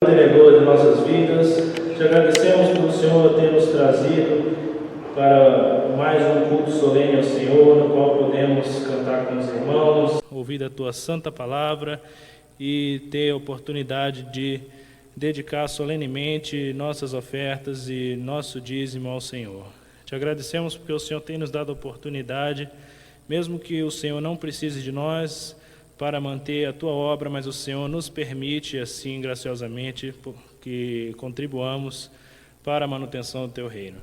Vereador de nossas vidas, te agradecemos por o Senhor ter nos trazido para mais um culto solene ao Senhor, no qual podemos cantar com os irmãos, ouvir a tua santa palavra e ter a oportunidade de dedicar solenemente nossas ofertas e nosso dízimo ao Senhor. Te agradecemos porque o Senhor tem nos dado a oportunidade, mesmo que o Senhor não precise de nós para manter a tua obra, mas o Senhor nos permite, assim, graciosamente, que contribuamos para a manutenção do teu reino.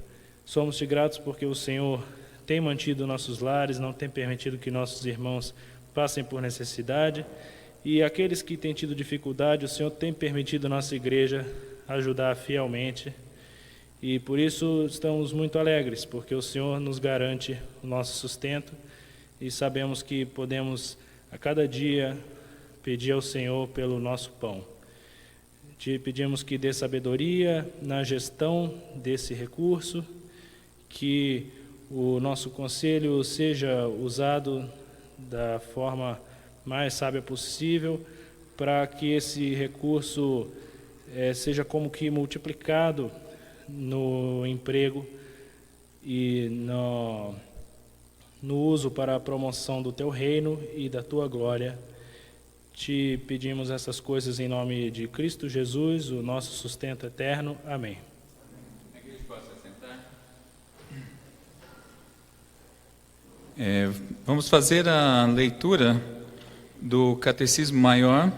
Somos-te gratos porque o Senhor tem mantido nossos lares, não tem permitido que nossos irmãos passem por necessidade, e aqueles que têm tido dificuldade, o Senhor tem permitido a nossa igreja ajudar fielmente, e por isso estamos muito alegres, porque o Senhor nos garante o nosso sustento, e sabemos que podemos a cada dia pedir ao Senhor pelo nosso pão. Te pedimos que dê sabedoria na gestão desse recurso, que o nosso conselho seja usado da forma mais sábia possível, para que esse recurso seja como que multiplicado no emprego e no uso para a promoção do teu reino e da tua glória. Te pedimos essas coisas em nome de Cristo Jesus, o nosso sustento eterno. Amém. A igreja pode se sentar? Vamos fazer a leitura do Catecismo Maior,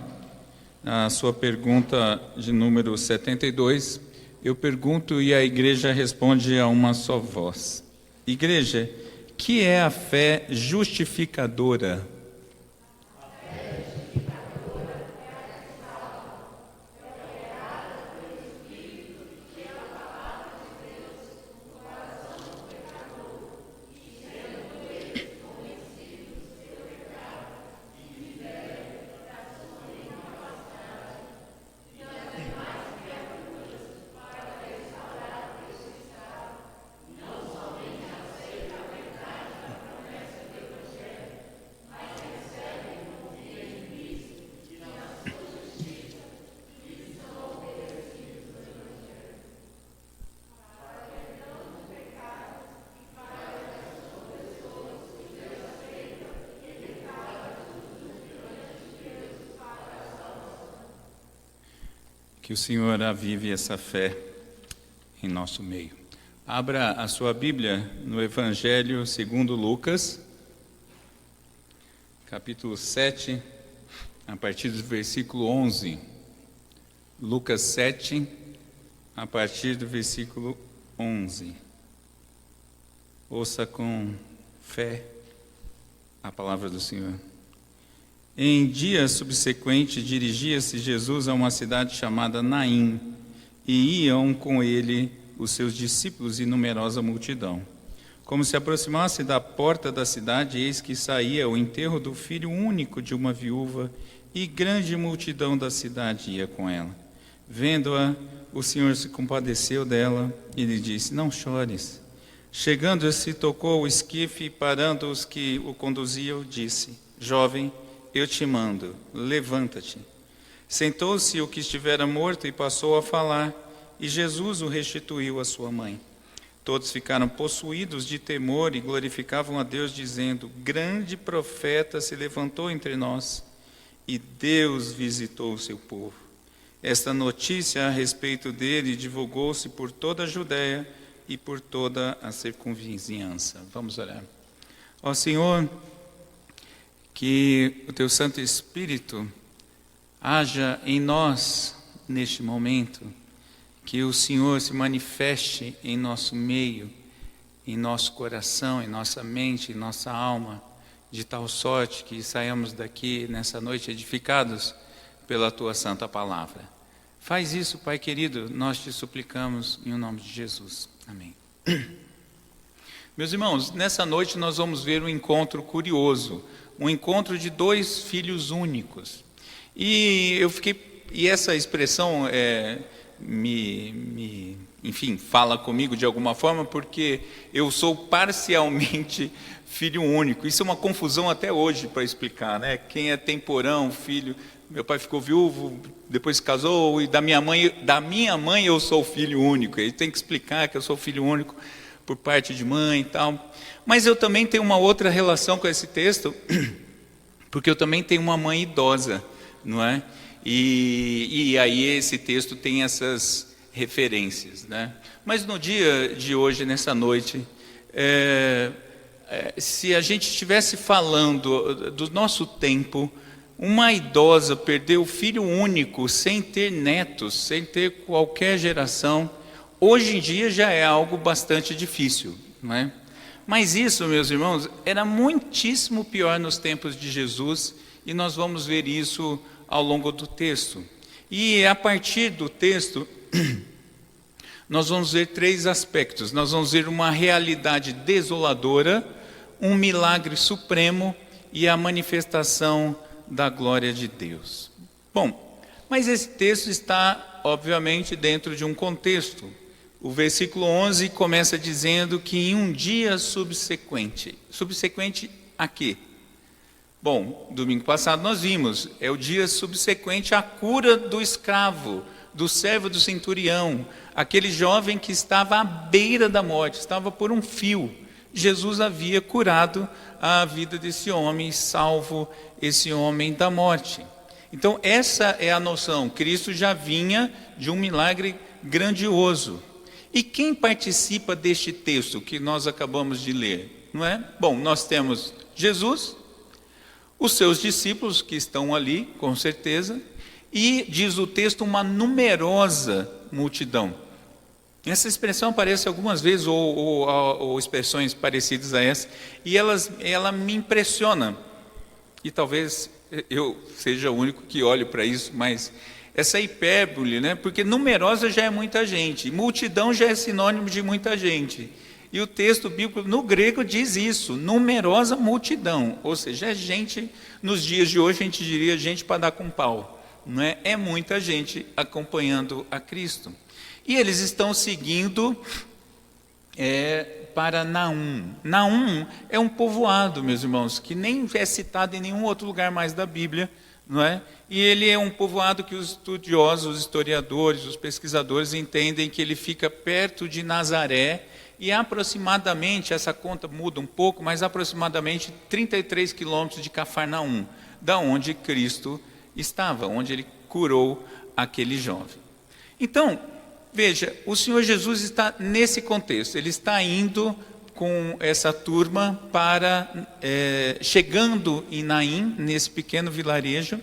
a sua pergunta de número 72. Eu pergunto e a igreja responde a uma só voz. Igreja, que é a fé justificadora? Que o Senhor avive essa fé em nosso meio. Abra a sua Bíblia no Evangelho segundo Lucas, capítulo 7, a partir do versículo 11. Lucas 7, a partir do versículo 11. Ouça com fé a palavra do Senhor. Em dia subsequente, dirigia-se Jesus a uma cidade chamada Naim, e iam com ele os seus discípulos e numerosa multidão. Como se aproximasse da porta da cidade, eis que saía o enterro do filho único de uma viúva, e grande multidão da cidade ia com ela. Vendo-a, o Senhor se compadeceu dela e lhe disse: não chores. Chegando-se, tocou o esquife e, parando os que o conduziam, disse: jovem, eu te mando, levanta-te. Sentou-se o que estivera morto e passou a falar, e Jesus o restituiu à sua mãe. Todos ficaram possuídos de temor e glorificavam a Deus, dizendo: grande profeta se levantou entre nós, e Deus visitou o seu povo. Esta notícia a respeito dele divulgou-se por toda a Judéia e por toda a circunvizinhança. Vamos orar. Ó Senhor, que o Teu Santo Espírito haja em nós neste momento, que o Senhor se manifeste em nosso meio, em nosso coração, em nossa mente, em nossa alma, de tal sorte que saiamos daqui nessa noite edificados pela Tua Santa Palavra. Faz isso, Pai querido, nós te suplicamos em nome de Jesus. Amém. Meus irmãos, nessa noite nós vamos ver um encontro curioso, um encontro de dois filhos únicos. E essa expressão enfim, fala comigo de alguma forma, porque eu sou parcialmente filho único. Isso é uma confusão até hoje para explicar, né? Quem é temporão, filho Meu pai ficou viúvo, depois se casou, e da minha mãe eu sou filho único. Ele tem que explicar que eu sou filho único por parte de mãe e tal. Mas eu também tenho uma outra relação com esse texto, porque eu também tenho uma mãe idosa, não é? E aí esse texto tem essas referências, né? Mas no dia de hoje, nessa noite, se a gente estivesse falando do nosso tempo, uma idosa perdeu o filho único, sem ter netos, sem ter qualquer geração, hoje em dia já é algo bastante difícil, não é? Mas isso, meus irmãos, era muitíssimo pior nos tempos de Jesus, e nós vamos ver isso ao longo do texto. E a partir do texto, nós vamos ver 3 aspectos. Nós vamos ver uma realidade desoladora, um milagre supremo e a manifestação da glória de Deus. Bom, mas esse texto está, obviamente, dentro de um contexto. O versículo 11 começa dizendo que em um dia subsequente. Subsequente a quê? Bom, domingo passado nós vimos, é o dia subsequente à cura do escravo, do servo do centurião, aquele jovem que estava à beira da morte, estava por um fio. Jesus havia curado a vida desse homem, salvo esse homem da morte. Então essa é a noção, Cristo já vinha de um milagre grandioso. E quem participa deste texto que nós acabamos de ler? Não é? Bom, nós temos Jesus, os seus discípulos que estão ali, com certeza, e diz o texto, uma numerosa multidão. Essa expressão aparece algumas vezes, ou expressões parecidas a essa, e ela me impressiona. E talvez eu seja o único que olhe para isso, mas essa hipérbole, né? Porque numerosa já é muita gente, multidão já é sinônimo de muita gente. E o texto bíblico no grego diz isso, numerosa multidão, ou seja, é gente, nos dias de hoje a gente diria gente para dar com pau, não é? É muita gente acompanhando a Cristo. E eles estão seguindo para Naum. Naum é um povoado, meus irmãos, que nem é citado em nenhum outro lugar mais da Bíblia, não é? E ele é um povoado que os estudiosos, os historiadores, os pesquisadores entendem que ele fica perto de Nazaré e aproximadamente, essa conta muda um pouco, mas aproximadamente 33 quilômetros de Cafarnaum, da onde Cristo estava, onde ele curou aquele jovem. Então, veja, o Senhor Jesus está nesse contexto, ele está indo com essa turma chegando em Naim, nesse pequeno vilarejo,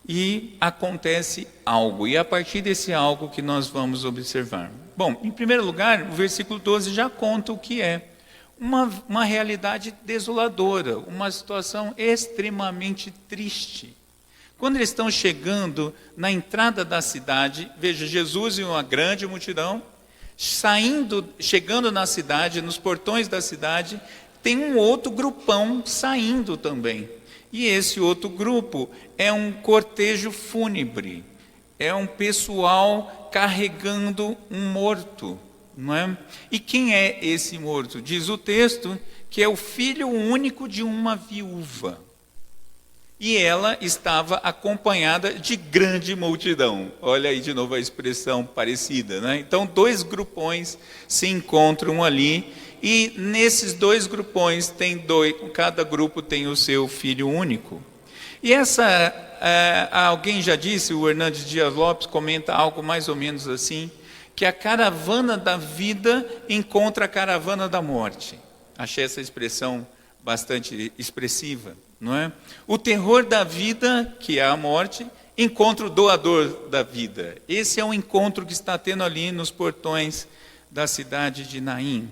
e acontece algo, e é a partir desse algo que nós vamos observar. Bom, em primeiro lugar, o versículo 12 já conta o que é uma realidade desoladora, uma situação extremamente triste. Quando eles estão chegando na entrada da cidade, veja, Jesus e uma grande multidão, chegando na cidade, nos portões da cidade, tem um outro grupão saindo também. E esse outro grupo é um cortejo fúnebre, é um pessoal carregando um morto, não é? E quem é esse morto? Diz o texto que é o filho único de uma viúva. E ela estava acompanhada de grande multidão. Olha aí de novo a expressão parecida, né? Então 2 grupões se encontram ali, e nesses 2 grupões cada grupo tem o seu filho único. E alguém já disse, o Hernandes Dias Lopes comenta algo mais ou menos assim, que a caravana da vida encontra a caravana da morte. Achei essa expressão bastante expressiva, não é? O terror da vida, que é a morte, encontra o doador da vida. Esse é um encontro que está tendo ali nos portões da cidade de Naim.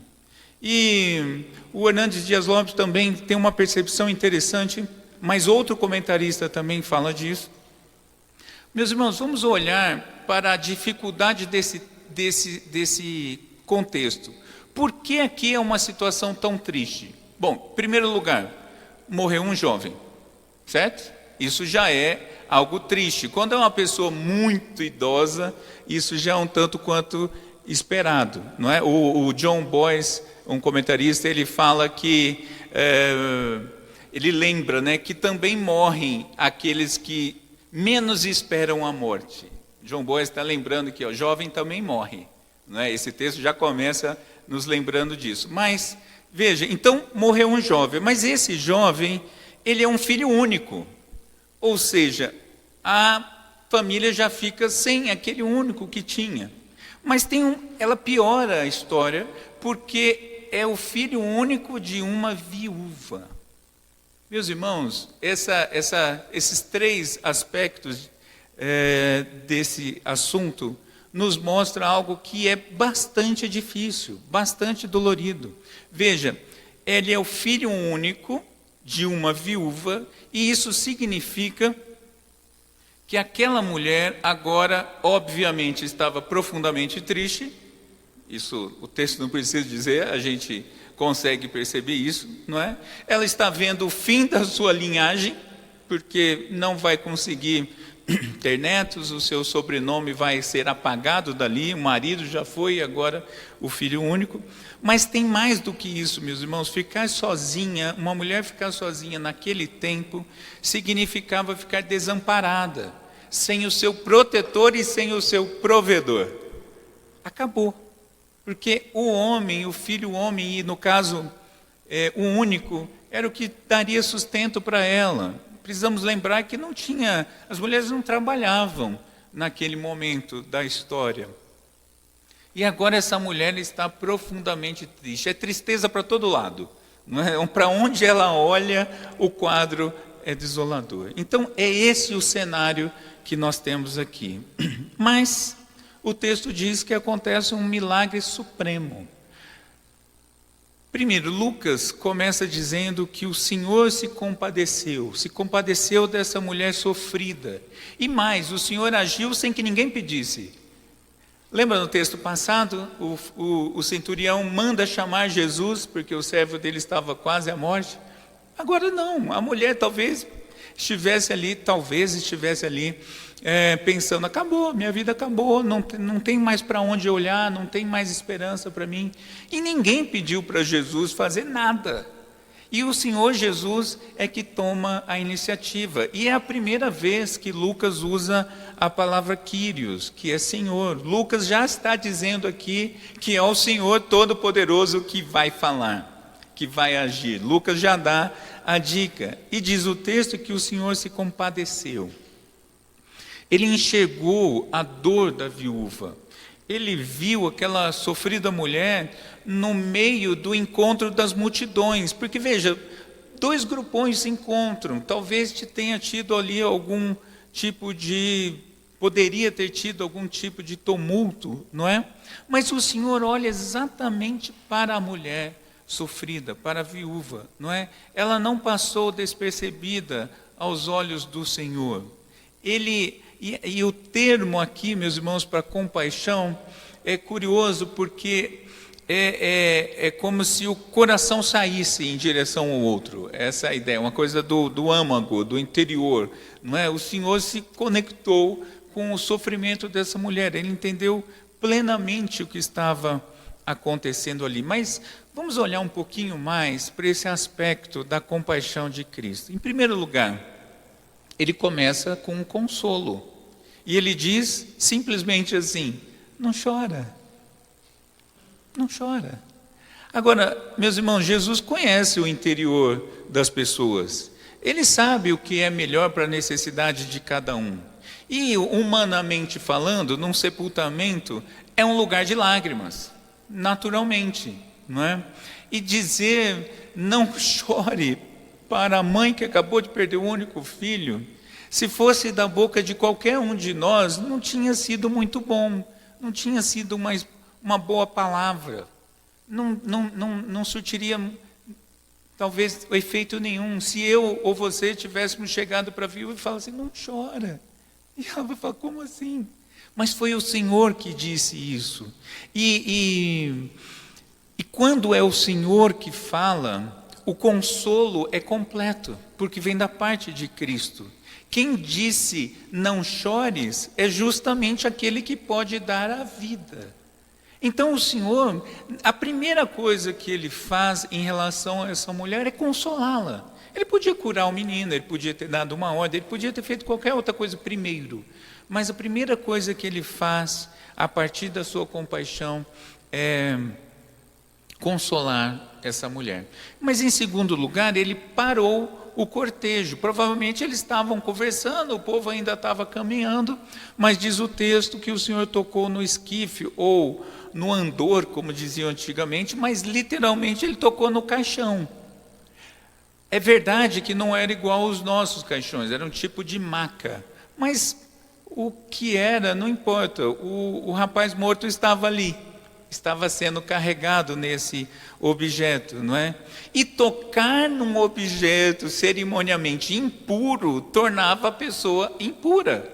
E o Hernandes Dias Lopes também tem uma percepção interessante, mas outro comentarista também fala disso. Meus irmãos, vamos olhar para a dificuldade desse contexto. Por que aqui é uma situação tão triste? Bom, em primeiro lugar, morreu um jovem, certo? Isso já é algo triste. Quando é uma pessoa muito idosa, isso já é um tanto quanto esperado, não é? O John Boyce, um comentarista, ele fala que ele lembra, né, que também morrem aqueles que menos esperam a morte. João Boas está lembrando que o jovem também morre, não é? Esse texto já começa nos lembrando disso. Mas, veja, então morreu um jovem, mas esse jovem, ele é um filho único. Ou seja, a família já fica sem aquele único que tinha. Mas ela piora a história, porque é o filho único de uma viúva. Meus irmãos, esses três aspectos desse assunto nos mostra algo que é bastante difícil, bastante dolorido. Veja, ele é o filho único de uma viúva, e isso significa que aquela mulher agora, obviamente, estava profundamente triste. Isso o texto não precisa dizer, a gente consegue perceber isso, não é? Ela está vendo o fim da sua linhagem, porque não vai conseguir ter netos, o seu sobrenome vai ser apagado dali, o marido já foi, agora o filho único. Mas tem mais do que isso, meus irmãos. Ficar sozinha, uma mulher ficar sozinha naquele tempo, significava ficar desamparada, sem o seu protetor e sem o seu provedor. Acabou. Porque o homem, o filho homem, e no caso o único, era o que daria sustento para ela. Precisamos lembrar que as mulheres não trabalhavam naquele momento da história. E agora essa mulher está profundamente triste. É tristeza para todo lado, não é? Para onde ela olha, o quadro é desolador. Então é esse o cenário que nós temos aqui. Mas o texto diz que acontece um milagre supremo. Primeiro, Lucas começa dizendo que o Senhor se compadeceu dessa mulher sofrida. E mais, o Senhor agiu sem que ninguém pedisse. Lembra no texto passado, o centurião manda chamar Jesus, porque o servo dele estava quase à morte? Agora não, a mulher talvez estivesse ali pensando, acabou, minha vida acabou, não tem mais para onde olhar, não tem mais esperança para mim. E ninguém pediu para Jesus fazer nada. E o Senhor Jesus é que toma a iniciativa. E é a primeira vez que Lucas usa a palavra Kyrios, que é Senhor. Lucas já está dizendo aqui que é o Senhor Todo-Poderoso que vai falar, que vai agir. Lucas já dá a dica. E diz o texto que o Senhor se compadeceu. Ele enxergou a dor da viúva. Ele viu aquela sofrida mulher no meio do encontro das multidões. Porque, veja, dois grupões se encontram. Talvez tenha tido ali poderia ter tido algum tipo de tumulto, não é? Mas o Senhor olha exatamente para a mulher sofrida, para a viúva, não é? Ela não passou despercebida aos olhos do Senhor. E o termo aqui, meus irmãos, para compaixão, é curioso porque é como se o coração saísse em direção ao outro. Essa é a ideia, uma coisa do âmago, do interior, não é? O Senhor se conectou com o sofrimento dessa mulher, ele entendeu plenamente o que estava acontecendo ali. Mas vamos olhar um pouquinho mais para esse aspecto da compaixão de Cristo. Em primeiro lugar, ele começa com um consolo. E ele diz simplesmente assim, não chora. Não chora. Agora, meus irmãos, Jesus conhece o interior das pessoas. Ele sabe o que é melhor para a necessidade de cada um. E, humanamente falando, num sepultamento é um lugar de lágrimas, naturalmente, não é? E dizer, não chore, para a mãe que acabou de perder o único filho, se fosse da boca de qualquer um de nós, não tinha sido muito bom, não tinha sido uma boa palavra, não surtiria talvez efeito nenhum. Se eu ou você tivéssemos chegado para a viúva e falasse, não chora, e ela vai falar, como assim? Mas foi o Senhor que disse isso. E quando é o Senhor que fala, o consolo é completo, porque vem da parte de Cristo. Quem disse não chores é justamente aquele que pode dar a vida. Então o Senhor, a primeira coisa que Ele faz em relação a essa mulher é consolá-la. Ele podia curar o menino, ele podia ter dado uma ordem, ele podia ter feito qualquer outra coisa primeiro. Mas a primeira coisa que ele faz, a partir da sua compaixão, é consolar essa mulher. Mas em segundo lugar, ele parou o cortejo. Provavelmente eles estavam conversando, o povo ainda estava caminhando, mas diz o texto que o Senhor tocou no esquife, ou no andor, como diziam antigamente, mas literalmente ele tocou no caixão. É verdade que não era igual aos nossos caixões, era um tipo de maca, mas o que era, não importa, o rapaz morto estava ali, estava sendo carregado nesse objeto, não é? E tocar num objeto cerimonialmente impuro tornava a pessoa impura.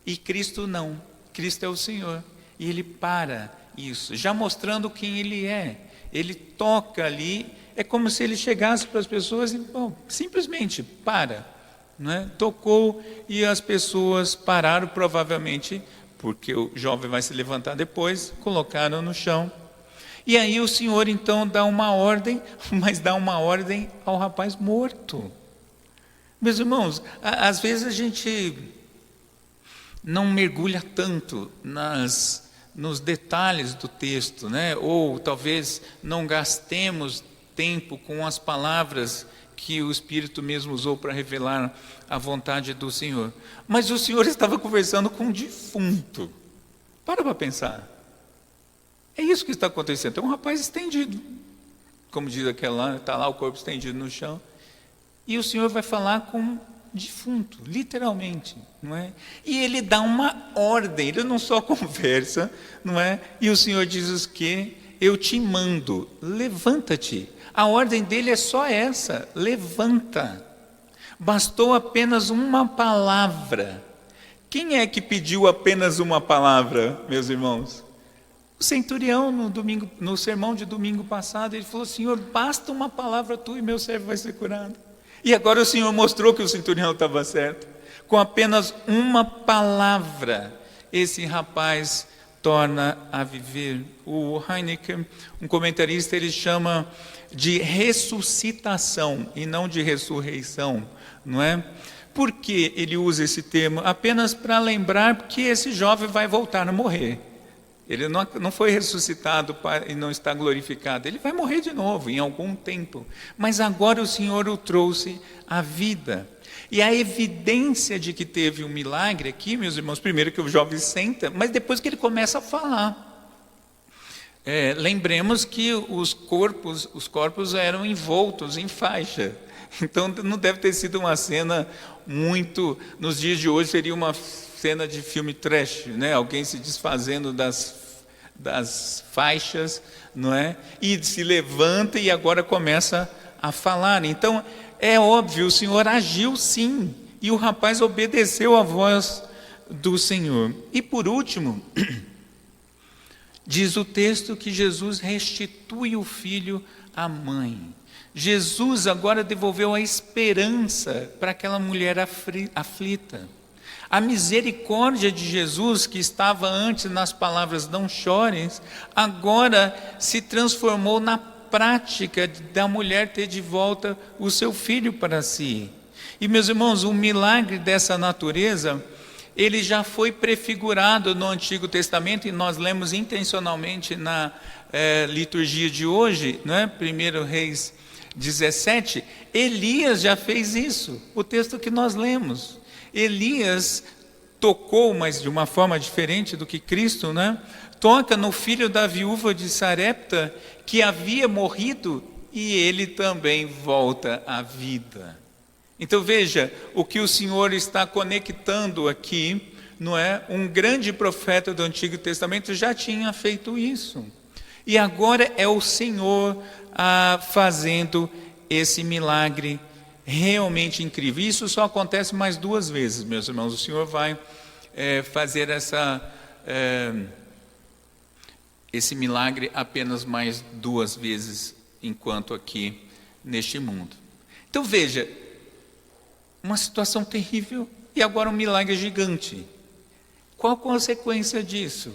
E Cristo não, Cristo é o Senhor, e Ele para isso, já mostrando quem Ele é. Ele toca ali, é como se Ele chegasse para as pessoas e simplesmente para, não é? Tocou e as pessoas pararam, provavelmente, porque o jovem vai se levantar depois, colocaram no chão. E aí o Senhor então dá uma ordem, mas dá uma ordem ao rapaz morto. Meus irmãos, às vezes a gente não mergulha tanto nos detalhes do texto, né? Ou talvez não gastemos tempo com as palavras que o Espírito mesmo usou para revelar a vontade do Senhor. Mas o Senhor estava conversando com um defunto. Para pensar. É isso que está acontecendo. Tem um rapaz estendido, como diz aquela, está lá o corpo estendido no chão, e o Senhor vai falar com um defunto, literalmente, não é? E ele dá uma ordem, ele não só conversa, não é? E o Senhor diz que eu te mando, levanta-te. A ordem dele é só essa, levanta. Bastou apenas uma palavra. Quem é que pediu apenas uma palavra, meus irmãos? O centurião, no sermão de domingo passado, ele falou: Senhor, basta uma palavra tua e meu servo vai ser curado. E agora o Senhor mostrou que o centurião estava certo. Com apenas uma palavra, esse rapaz torna a viver. O Heineken, um comentarista, ele chama de ressuscitação e não de ressurreição, não é? Por que ele usa esse termo? Apenas para lembrar que esse jovem vai voltar a morrer. Ele não foi ressuscitado e não está glorificado. Ele vai morrer de novo em algum tempo. Mas agora o Senhor o trouxe à vida. E a evidência de que teve um milagre aqui, meus irmãos, primeiro que o jovem senta, mas depois que ele começa a falar. Lembremos que os corpos eram envoltos em faixa. Então não deve ter sido uma cena muito... Nos dias de hoje seria uma cena de filme trash, né? Alguém se desfazendo das faixas, não é? E se levanta e agora começa a falar. Então é óbvio, o Senhor agiu sim, e o rapaz obedeceu à voz do Senhor. E por último, diz o texto que Jesus restitui o filho à mãe. Jesus agora devolveu a esperança para aquela mulher aflita. A misericórdia de Jesus, que estava antes nas palavras não chores, agora se transformou na prática da mulher ter de volta o seu filho para si. E meus irmãos, um milagre dessa natureza, ele já foi prefigurado no Antigo Testamento, e nós lemos intencionalmente na liturgia de hoje, não é? 1 Reis 17, Elias já fez isso, o texto que nós lemos. Elias tocou, mas de uma forma diferente do que Cristo, né? Toca no filho da viúva de Sarepta, que havia morrido, e ele também volta à vida. Então veja, o que o Senhor está conectando aqui, não é? Um grande profeta do Antigo Testamento já tinha feito isso. E agora é o Senhor fazendo esse milagre realmente incrível. Isso só acontece mais 2 vezes, meus irmãos. O Senhor vai fazer esse milagre apenas mais 2 vezes, enquanto aqui neste mundo. Então veja, uma situação terrível e agora um milagre gigante. Qual a consequência disso?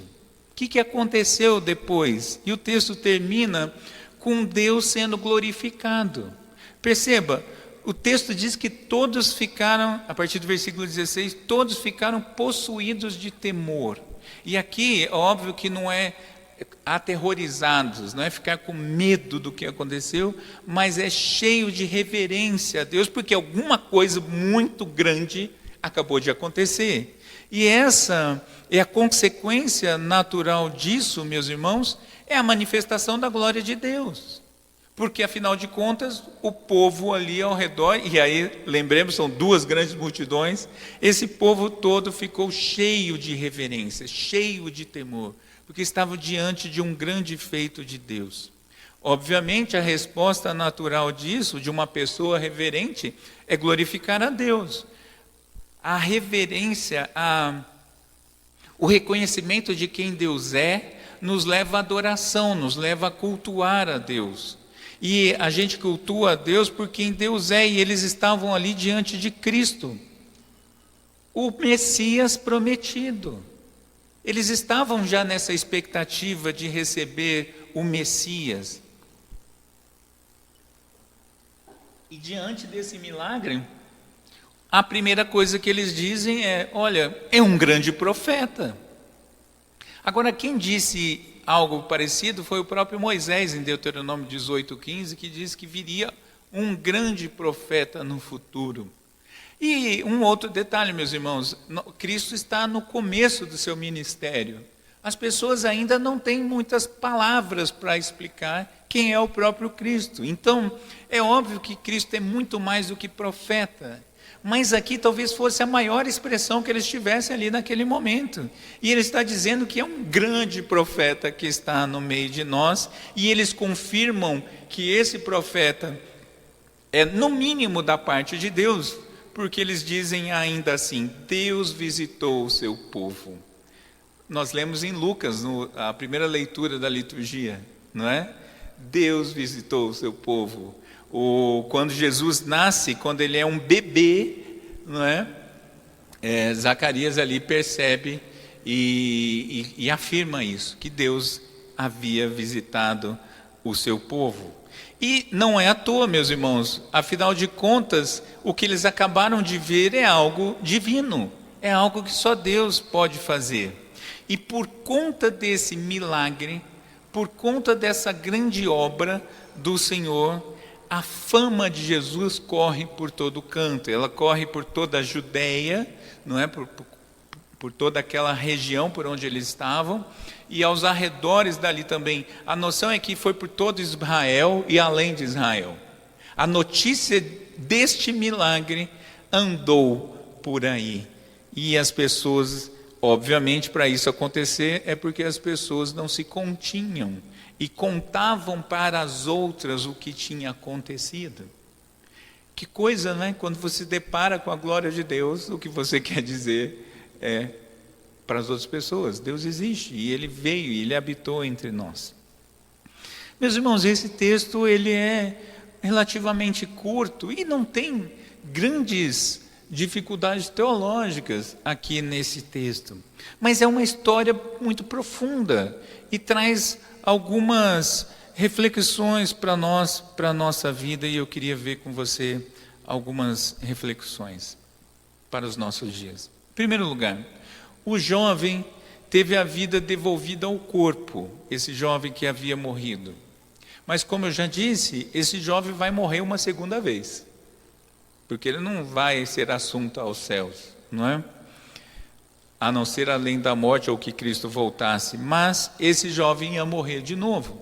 O que aconteceu depois? E o texto termina com Deus sendo glorificado. Perceba, o texto diz que todos ficaram, a partir do versículo 16, todos ficaram possuídos de temor. E aqui, é óbvio que não é aterrorizados, não é ficar com medo do que aconteceu, mas é cheio de reverência a Deus, porque alguma coisa muito grande acabou de acontecer. E essa é a consequência natural disso, meus irmãos, é a manifestação da glória de Deus. Porque, afinal de contas, o povo ali ao redor, e aí, lembremos, são duas grandes multidões, esse povo todo ficou cheio de reverência, cheio de temor, porque estava diante de um grande feito de Deus. Obviamente, a resposta natural disso, de uma pessoa reverente, é glorificar a Deus. A reverência, o reconhecimento de quem Deus é, nos leva à adoração, nos leva a cultuar a Deus. E a gente cultua a Deus por quem Deus é, e eles estavam ali diante de Cristo, o Messias prometido. Eles estavam já nessa expectativa de receber o Messias. E diante desse milagre, a primeira coisa que eles dizem é: olha, é um grande profeta. Agora, quem disse algo parecido foi o próprio Moisés, em Deuteronômio 18:15, que diz que viria um grande profeta no futuro. E um outro detalhe, meus irmãos, Cristo está no começo do seu ministério. As pessoas ainda não têm muitas palavras para explicar quem é o próprio Cristo. Então, é óbvio que Cristo é muito mais do que profeta. Mas aqui talvez fosse a maior expressão que eles tivessem ali naquele momento. E ele está dizendo que é um grande profeta que está no meio de nós, e eles confirmam que esse profeta é no mínimo da parte de Deus, porque eles dizem ainda assim: Deus visitou o seu povo. Nós lemos em Lucas, a primeira leitura da liturgia, não é? Deus visitou o seu povo. Quando Jesus nasce, quando ele é um bebê, não é? Zacarias ali percebe e afirma isso, que Deus havia visitado o seu povo. E não é à toa, meus irmãos, afinal de contas, o que eles acabaram de ver é algo divino, é algo que só Deus pode fazer. E por conta desse milagre, por conta dessa grande obra do Senhor, a fama de Jesus corre por todo canto, ela corre por toda a Judeia, não é? Por toda aquela região por onde eles estavam, e aos arredores dali também. A noção é que foi por todo Israel e além de Israel. A notícia deste milagre andou por aí, e as pessoas, obviamente, para isso acontecer, é porque as pessoas não se continham e contavam para as outras o que tinha acontecido. Que coisa, né? Quando você depara com a glória de Deus, o que você quer dizer é para as outras pessoas: Deus existe, e Ele veio, e Ele habitou entre nós. Meus irmãos, esse texto ele é relativamente curto e não tem grandes dificuldades teológicas aqui nesse texto, mas é uma história muito profunda e traz algumas reflexões para nós, para a nossa vida, e eu queria ver com você algumas reflexões para os nossos dias. Em primeiro lugar, o jovem teve a vida devolvida ao corpo, esse jovem que havia morrido. Mas, como eu já disse, esse jovem vai morrer uma segunda vez, porque ele não vai ser assunto aos céus, não é? A não ser além da morte ou que Cristo voltasse, mas esse jovem ia morrer de novo.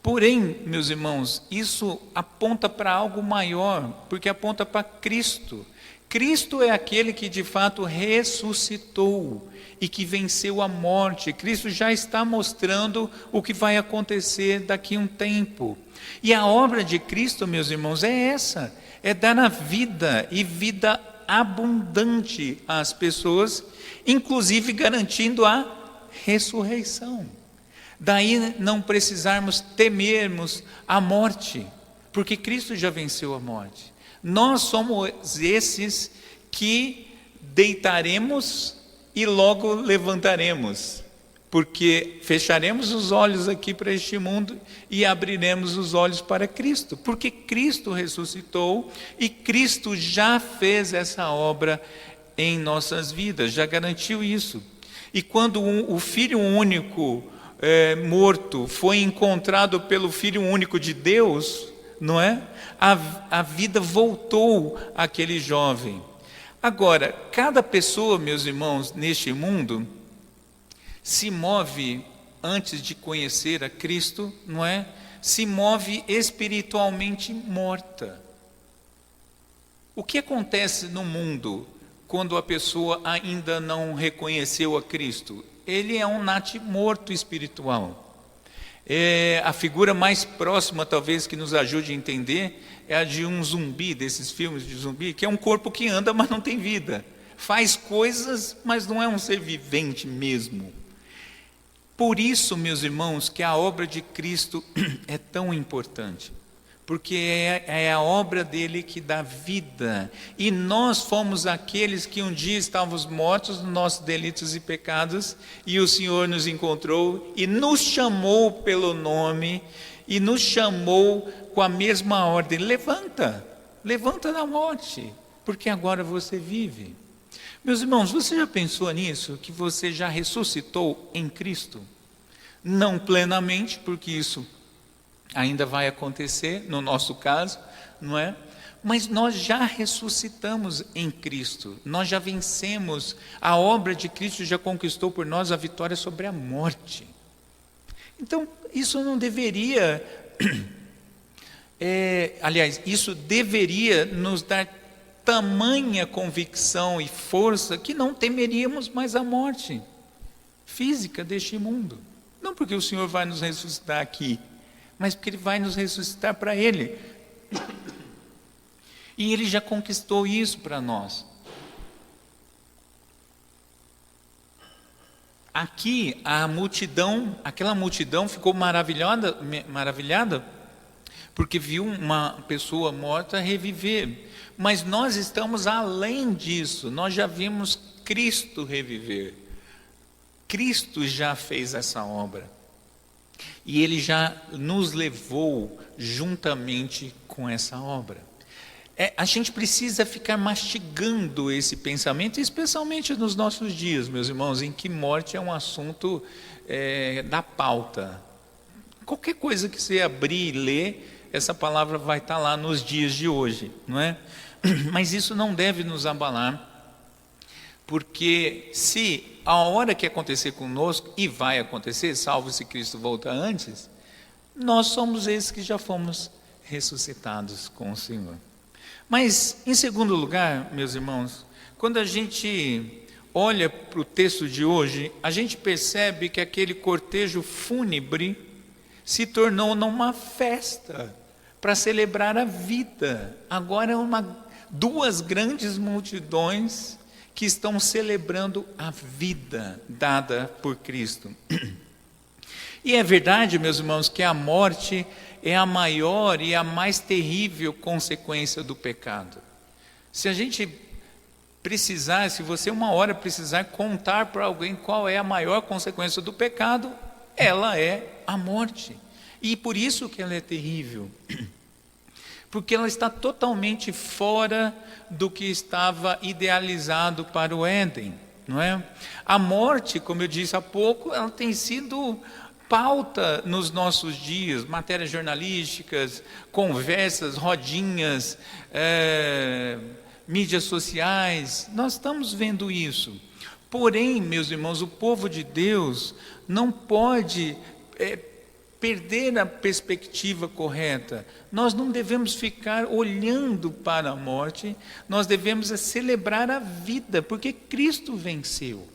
Porém, meus irmãos, isso aponta para algo maior, porque aponta para Cristo. Cristo é aquele que de fato ressuscitou e que venceu a morte. Cristo já está mostrando o que vai acontecer daqui a um tempo. E a obra de Cristo, meus irmãos, é essa: é dar a vida, e vida abundante às pessoas, inclusive garantindo a ressurreição. Daí não precisarmos temermos a morte, porque Cristo já venceu a morte. Nós somos esses que deitaremos e logo levantaremos. Porque fecharemos os olhos aqui para este mundo e abriremos os olhos para Cristo, porque Cristo ressuscitou e Cristo já fez essa obra em nossas vidas, já garantiu isso. E quando o Filho único morto foi encontrado pelo Filho único de Deus, não é? A vida voltou àquele jovem. Agora, cada pessoa, meus irmãos, neste mundo se move, antes de conhecer a Cristo, não é? Se move espiritualmente morta. O que acontece no mundo quando a pessoa ainda não reconheceu a Cristo? Ele é um morto espiritual. A figura mais próxima, talvez, que nos ajude a entender, é a de um zumbi, desses filmes de zumbi, que é um corpo que anda, mas não tem vida. Faz coisas, mas não é um ser vivente mesmo. Por isso, meus irmãos, que a obra de Cristo é tão importante, porque é a obra dele que dá vida, e nós fomos aqueles que um dia estávamos mortos nos nossos delitos e pecados, e o Senhor nos encontrou, e nos chamou pelo nome, e nos chamou com a mesma ordem: levanta da morte, porque agora você vive. Meus irmãos, você já pensou nisso? Que você já ressuscitou em Cristo? Não plenamente, porque isso ainda vai acontecer, no nosso caso, não é? Mas nós já ressuscitamos em Cristo, nós já vencemos, a obra de Cristo já conquistou por nós a vitória sobre a morte. Então, isso não deveria, isso deveria nos dar tamanha convicção e força que não temeríamos mais a morte física deste mundo. Não porque o Senhor vai nos ressuscitar aqui, mas porque Ele vai nos ressuscitar para Ele. E Ele já conquistou isso para nós. Aqui, aquela multidão ficou maravilhada, porque viu uma pessoa morta reviver. Mas nós estamos além disso, nós já vimos Cristo reviver. Cristo já fez essa obra. E Ele já nos levou juntamente com essa obra. A gente precisa ficar mastigando esse pensamento, especialmente nos nossos dias, meus irmãos, em que morte é um assunto da pauta. Qualquer coisa que você abrir e ler, essa palavra vai estar lá nos dias de hoje, não é? Mas isso não deve nos abalar, porque se a hora que acontecer conosco, e vai acontecer, salvo se Cristo voltar antes, nós somos esses que já fomos ressuscitados com o Senhor. Mas, em segundo lugar, meus irmãos, quando a gente olha para o texto de hoje, a gente percebe que aquele cortejo fúnebre se tornou numa festa para celebrar a vida. Agora duas grandes multidões que estão celebrando a vida dada por Cristo. E é verdade, meus irmãos, que a morte é a maior e a mais terrível consequência do pecado. Se a gente precisar, se você uma hora precisar contar para alguém qual é a maior consequência do pecado, ela é a morte. E por isso que ela é terrível. Porque ela está totalmente fora do que estava idealizado para o Éden, não é? A morte, como eu disse há pouco, ela tem sido pauta nos nossos dias, matérias jornalísticas, conversas, rodinhas, mídias sociais, nós estamos vendo isso. Porém, meus irmãos, o povo de Deus não pode perder a perspectiva correta. Nós não devemos ficar olhando para a morte, nós devemos celebrar a vida, porque Cristo venceu.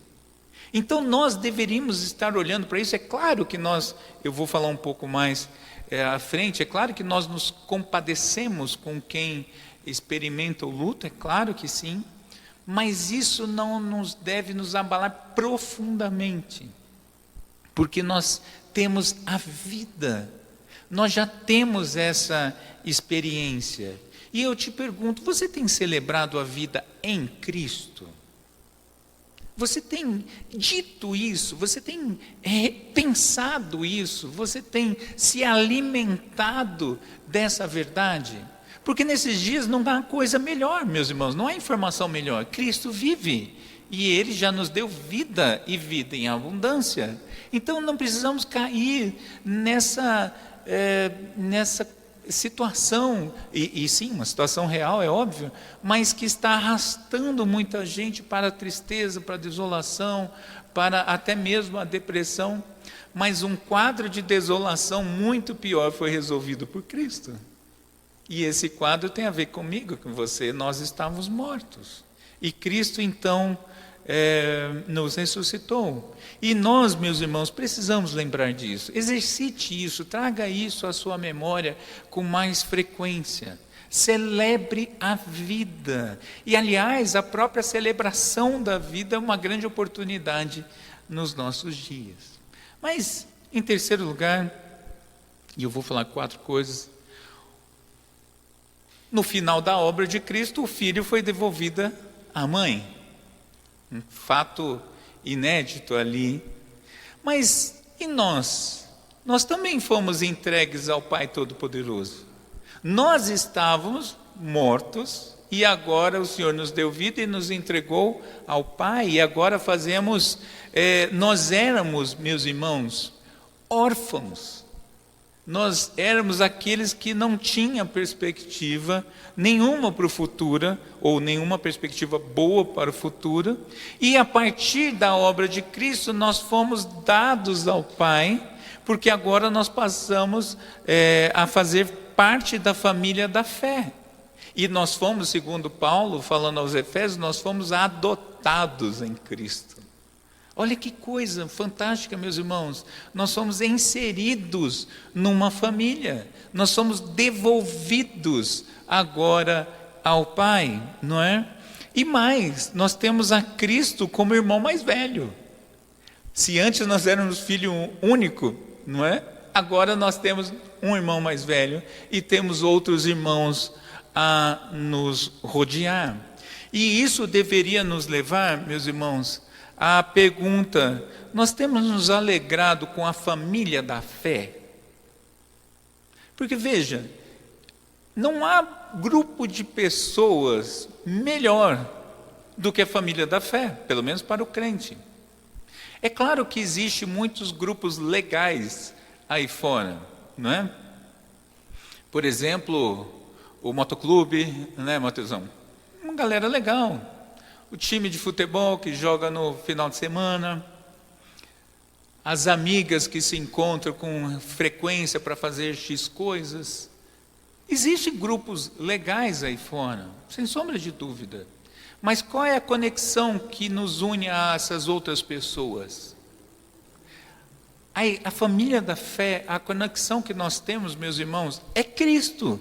Então nós deveríamos estar olhando para isso. É claro que eu vou falar um pouco mais à frente, é claro que nós nos compadecemos com quem experimenta o luto, é claro que sim, mas isso não deve nos abalar profundamente, porque nós temos a vida, nós já temos essa experiência. E eu te pergunto, você tem celebrado a vida em Cristo? Você tem dito isso? Você tem pensado isso? Você tem se alimentado dessa verdade? Porque nesses dias não há coisa melhor, meus irmãos, não há informação melhor. Cristo vive e Ele já nos deu vida e vida em abundância. Então não precisamos cair nessa situação, e sim, uma situação real, é óbvio, mas que está arrastando muita gente para a tristeza, para a desolação, para até mesmo a depressão. Mas um quadro de desolação muito pior foi resolvido por Cristo. E esse quadro tem a ver comigo, com você. Nós estávamos mortos. E Cristo então nos ressuscitou. E nós, meus irmãos, precisamos lembrar disso. Exercite isso, traga isso à sua memória com mais frequência. Celebre a vida. E, aliás, a própria celebração da vida é uma grande oportunidade nos nossos dias. Mas, em terceiro lugar, e eu vou falar 4 coisas. No final da obra de Cristo, o filho foi devolvido à mãe. Um fato inédito ali. Mas e nós? Nós também fomos entregues ao Pai Todo-Poderoso. Nós estávamos mortos e agora o Senhor nos deu vida e nos entregou ao Pai. E agora nós éramos, meus irmãos, órfãos. Nós éramos aqueles que não tinham perspectiva nenhuma para o futuro, ou nenhuma perspectiva boa para o futuro, e a partir da obra de Cristo nós fomos dados ao Pai, porque agora nós passamos a fazer parte da família da fé. E nós fomos, segundo Paulo, falando aos Efésios, nós fomos adotados em Cristo. Olha que coisa fantástica, meus irmãos. Nós somos inseridos numa família. Nós somos devolvidos agora ao Pai, não é? E mais, nós temos a Cristo como irmão mais velho. Se antes nós éramos filho único, não é? Agora nós temos um irmão mais velho e temos outros irmãos a nos rodear. E isso deveria nos levar, meus irmãos, à pergunta: nós temos nos alegrado com a família da fé? Porque veja, não há grupo de pessoas melhor do que a família da fé, pelo menos para o crente. É claro que existem muitos grupos legais aí fora, não é? Por exemplo, o motoclube, né, Mateusão? Uma galera legal. O time de futebol que joga no final de semana, as amigas que se encontram com frequência para fazer X coisas. Existem grupos legais aí fora, sem sombra de dúvida. Mas qual é a conexão que nos une a essas outras pessoas? A família da fé, a conexão que nós temos, meus irmãos, é Cristo.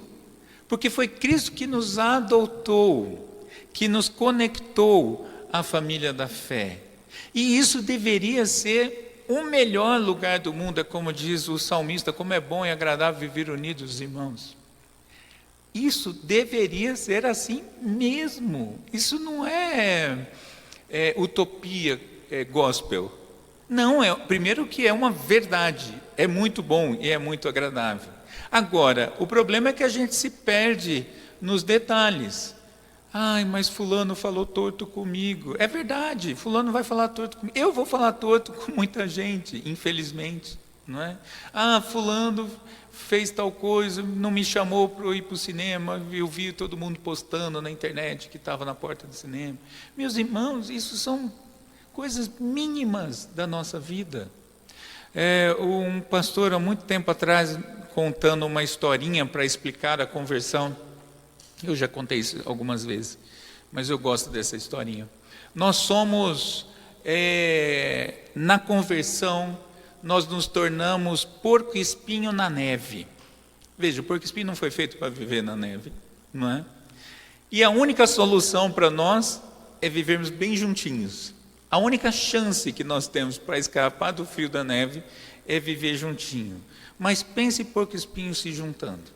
Porque foi Cristo que nos adotou, que nos conectou à família da fé. E isso deveria ser o melhor lugar do mundo, é como diz o salmista: como é bom e agradável viver unidos, irmãos. Isso deveria ser assim mesmo. Isso não é utopia, gospel. Não, primeiro que é uma verdade, é muito bom e é muito agradável. Agora, o problema é que a gente se perde nos detalhes. Ai, mas fulano falou torto comigo. É verdade, fulano vai falar torto comigo. Eu vou falar torto com muita gente, infelizmente, não é? Ah, fulano fez tal coisa, não me chamou para ir para o cinema, eu vi todo mundo postando na internet que estava na porta do cinema. Meus irmãos, isso são coisas mínimas da nossa vida. Um pastor, há muito tempo atrás, contando uma historinha para explicar a conversão, eu já contei isso algumas vezes, mas eu gosto dessa historinha. Nós somos, na conversão, nós nos tornamos porco-espinho na neve. Veja, o porco-espinho não foi feito para viver na neve, não é? E a única solução para nós é vivermos bem juntinhos. A única chance que nós temos para escapar do frio da neve é viver juntinho. Mas pense porco-espinho se juntando,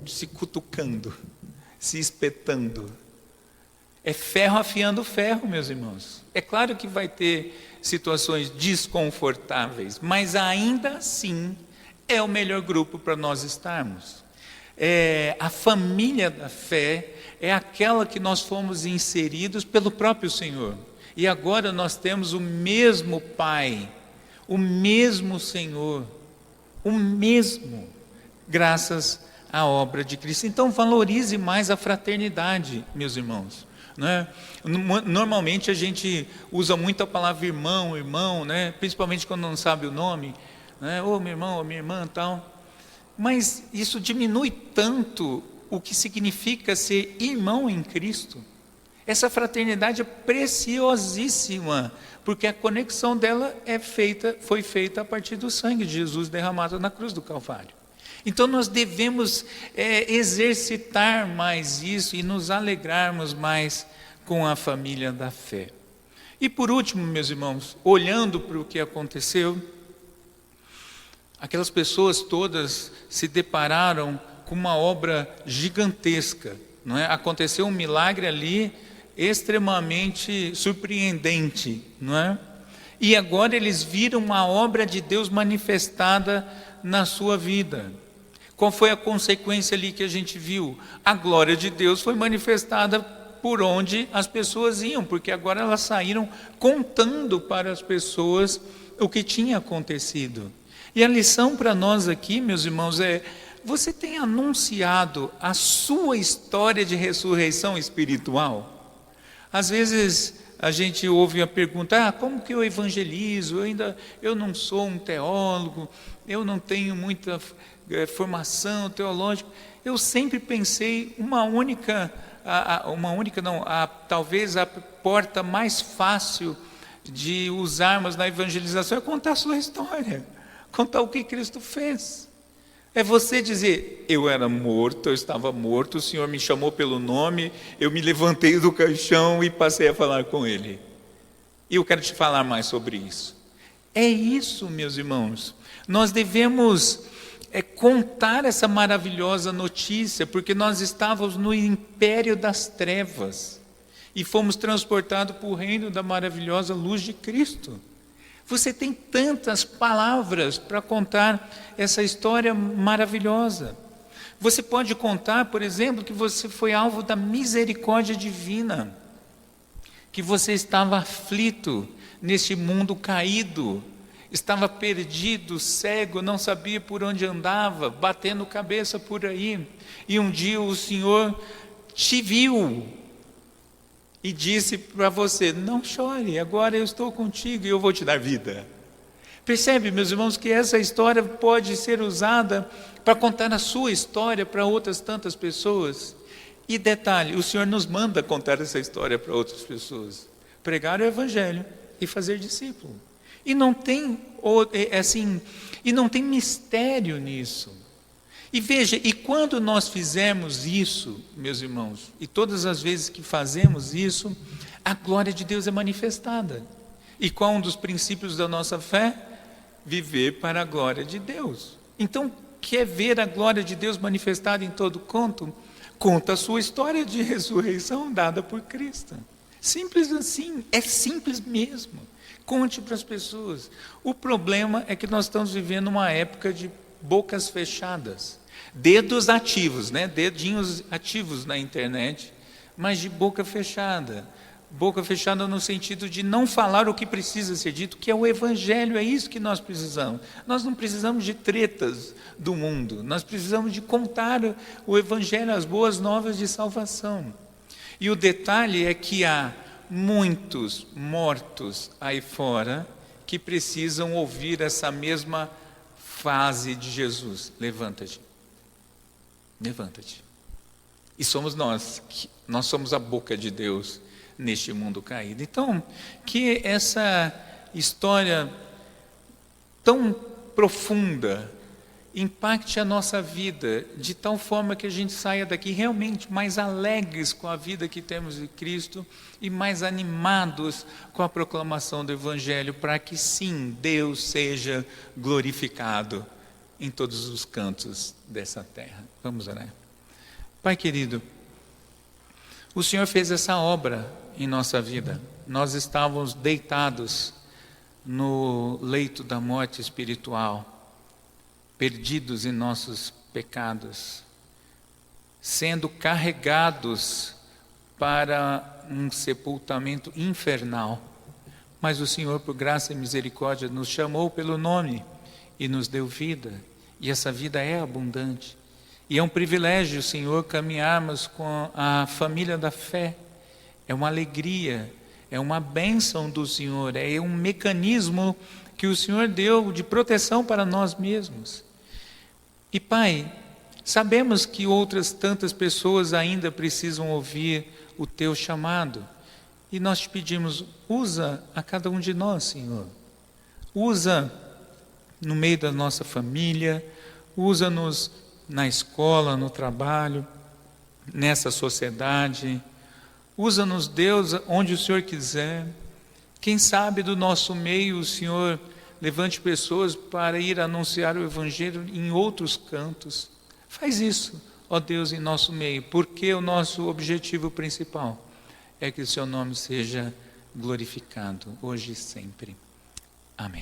se cutucando, se espetando. É ferro afiando ferro, meus irmãos. É claro que vai ter situações desconfortáveis, mas ainda assim é o melhor grupo para nós estarmos. A família da fé é aquela que nós fomos inseridos pelo próprio Senhor. E agora nós temos o mesmo Pai, o mesmo Senhor, o mesmo, graças à obra de Cristo. Então valorize mais a fraternidade, meus irmãos. Né? Normalmente a gente usa muito a palavra irmão, né? Principalmente quando não sabe o nome, né? Ô meu irmão, ô minha irmã, tal. Mas isso diminui tanto o que significa ser irmão em Cristo. Essa fraternidade é preciosíssima, porque a conexão dela foi feita a partir do sangue de Jesus derramado na cruz do Calvário. Então nós devemos exercitar mais isso e nos alegrarmos mais com a família da fé. E por último, meus irmãos, olhando para o que aconteceu, aquelas pessoas todas se depararam com uma obra gigantesca, não é? Aconteceu um milagre ali extremamente surpreendente, não é? E agora eles viram a obra de Deus manifestada na sua vida. Qual foi a consequência ali que a gente viu? A glória de Deus foi manifestada por onde as pessoas iam, porque agora elas saíram contando para as pessoas o que tinha acontecido. E a lição para nós aqui, meus irmãos, você tem anunciado a sua história de ressurreição espiritual? Às vezes a gente ouve a pergunta, como que eu evangelizo? Eu não sou um teólogo, eu não tenho muita formação teológica. Eu sempre pensei talvez a porta mais fácil de usarmos na evangelização é contar a sua história, contar o que Cristo fez. É você dizer, eu era morto, eu estava morto, o Senhor me chamou pelo nome, eu me levantei do caixão e passei a falar com Ele. E eu quero te falar mais sobre isso. É isso, meus irmãos. Nós devemos contar essa maravilhosa notícia, porque nós estávamos no império das trevas e fomos transportados para o reino da maravilhosa luz de Cristo. Você tem tantas palavras para contar essa história maravilhosa. Você pode contar, por exemplo, que você foi alvo da misericórdia divina, que você estava aflito neste mundo caído, estava perdido, cego, não sabia por onde andava, batendo cabeça por aí, e um dia o Senhor te viu e disse para você, não chore, agora eu estou contigo e eu vou te dar vida. Percebe, meus irmãos, que essa história pode ser usada para contar a sua história para outras tantas pessoas. E detalhe, o Senhor nos manda contar essa história para outras pessoas. Pregar o Evangelho e fazer discípulo. E não tem mistério nisso. E veja, e quando nós fizermos isso, meus irmãos, e todas as vezes que fazemos isso, a glória de Deus é manifestada. E qual um dos princípios da nossa fé? Viver para a glória de Deus. Então, quer ver a glória de Deus manifestada em todo canto? Conta a sua história de ressurreição dada por Cristo. Simples assim, é simples mesmo. Conte para as pessoas. O problema é que nós estamos vivendo uma época de bocas fechadas. Dedos ativos, né? Dedinhos ativos na internet, mas de boca fechada. Boca fechada no sentido de não falar o que precisa ser dito, que é o Evangelho, é isso que nós precisamos. Nós não precisamos de tretas do mundo, nós precisamos de contar o Evangelho, as boas novas de salvação. E o detalhe é que há muitos mortos aí fora que precisam ouvir essa mesma frase de Jesus: levanta-te, levanta-te. E somos nós somos a boca de Deus neste mundo caído. Então, que essa história tão profunda impacte a nossa vida de tal forma que a gente saia daqui realmente mais alegres com a vida que temos em Cristo e mais animados com a proclamação do Evangelho, para que sim, Deus seja glorificado em todos os cantos dessa terra. Vamos orar. Pai querido, O Senhor fez essa obra em nossa vida. Nós estávamos deitados no leito da morte espiritual, perdidos em nossos pecados, sendo carregados para um sepultamento infernal. Mas o Senhor, por graça e misericórdia, nos chamou pelo nome e nos deu vida. E essa vida é abundante. E é um privilégio, Senhor, caminharmos com a família da fé. É uma alegria, é uma bênção do Senhor, é um mecanismo que o Senhor deu de proteção para nós mesmos. E Pai, sabemos que outras tantas pessoas ainda precisam ouvir o Teu chamado. E nós te pedimos, usa a cada um de nós, Senhor. Usa no meio da nossa família, usa-nos na escola, no trabalho, nessa sociedade. Usa-nos, Deus, onde o Senhor quiser. Quem sabe do nosso meio o Senhor levante pessoas para ir anunciar o Evangelho em outros cantos. Faz isso, ó Deus, em nosso meio, porque o nosso objetivo principal é que o Seu nome seja glorificado, hoje e sempre. Amém.